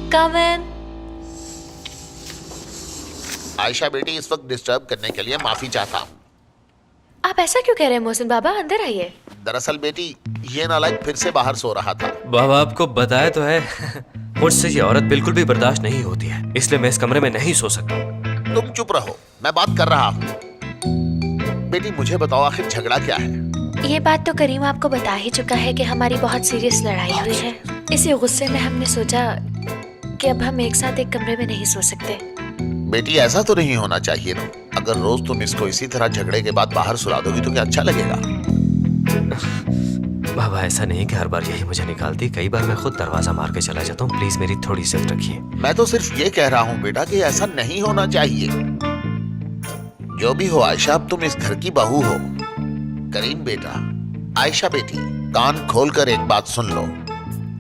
कम इन। आयशा बेटी, इस वक्त डिस्टर्ब करने के लिए माफी चाहता हूँ। आप ऐसा क्यों कह रहे हैं मोहसिन बाबा, अंदर आइए। दरअसल बेटी, ये नालायक फिर से बाहर सो रहा था। बाबा आपको बताया तो है मुझसे ये औरत बिल्कुल भी बर्दाश्त नहीं होती है, इसलिए मैं इस कमरे में नहीं सो सकता। तुम चुप रहो, मैं बात कर रहा हूँ। बेटी मुझे बताओ, आखिर झगड़ा क्या है? ये बात तो करीम आपको बता ही चुका है कि हमारी बहुत सीरियस लड़ाई हुई है। इसी गुस्से में हमने सोचा कि अब हम एक साथ एक कमरे में नहीं सो सकते। बेटी ऐसा तो नहीं होना चाहिए ना। अगर रोज तुम इसको इसी तरह झगड़े के बाद बाहर सुला दोगी तो क्या अच्छा लगेगा? बाबा ऐसा नहीं कि हर बार यही मुझे निकालती, कई बार मैं खुद दरवाजा मार के चला जाता हूँ। प्लीज मेरी थोड़ी इज्जत रखिए। मैं तो सिर्फ ये कह रहा हूँ बेटा कि ऐसा नहीं होना चाहिए। जो भी हो आयशा, अब तुम इस घर की बहू हो। करीम बेटा, आयशा बेटी, कान खोलकर एक बात सुन लो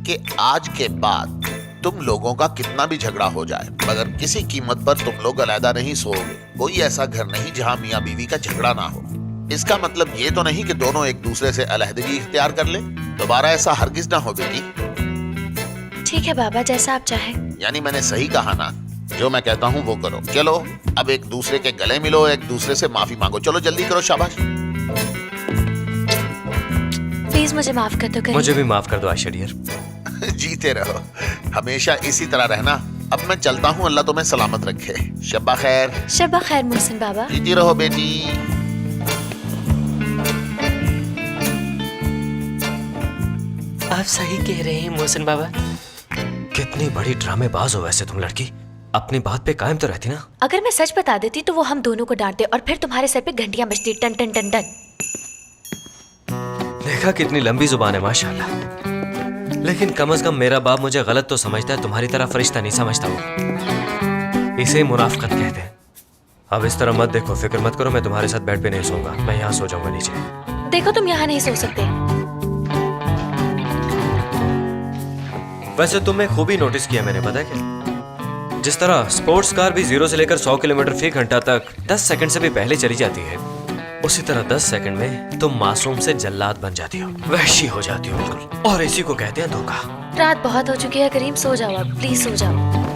कि आज के बाद तुम लोगों का कितना भी झगड़ा हो जाए, मगर किसी कीमत पर तुम लोग अलहदा नहीं सोओगे। कोई ऐसा घर नहीं जहाँ मियाँ बीवी का झगड़ा ना हो। इसका मतलब ये तो नहीं कि दोनों एक दूसरे से अलहदगी इख्तियार कर ले। दोबारा ऐसा हरगिज ना हो बेटी। ठीक है बाबा, जैसा आप चाहें। यानी मैंने सही कहा ना? जो मैं कहता हूँ वो करो। चलो अब एक दूसरे के गले मिलो, एक दूसरे से माफी मांगो। चलो जल्दी करो, शाबाश। प्लीज मुझे माफ कर दो करीम। मुझे भी माफ कर दो आयशा डियर। जीते रहो, हमेशा इसी तरह रहना। अब मैं चलता हूँ, अल्लाह तुम्हें सलामत रखे। शब्बा खैर। शब्बा खैर मोहसिन बाबा। जीती रहो बेटी। आप सही कह रहे हैं मोहसिन बाबा। कितनी बड़ी ड्रामेबाज हो वैसे तुम लड़की। अपनी बात पे कायम तो रहती ना। अगर मैं सच बता देती तो वो हम दोनों को डांटते और फिर तुम्हारे सर पे घंटियां बजती, टन टन टन टन। देखा कितनी लंबी जुबान है माशाल्लाह। लेकिन कम से कम मेरा बाप मुझे गलत तो समझता है, तुम्हारी तरह फरिश्ता नहीं समझता वो। इसे मुनाफिकत कहते हैं। अब इस तरह मत देखो, फिक्र मत करो, मैं तुम्हारे साथ बेड पे नहीं सोऊंगा, मैं यहाँ सो जाऊंगा नीचे। देखो तुम यहाँ नहीं सो सकते। वैसे तुमने खूबी नोटिस किया मैंने, पता है क्या? जिस तरह स्पोर्ट्स कार भी 0 से लेकर 100 किलोमीटर फी घंटा तक 10 सेकंड से भी पहले चली जाती है, उसी तरह 10 सेकंड में तुम मासूम से जल्लाद बन जाती हो, वहशी हो जाती हो बिल्कुल। और इसी को कहते हैं धोखा। रात बहुत हो चुकी है करीम, सो जाओ अब, प्लीज सो जाओ।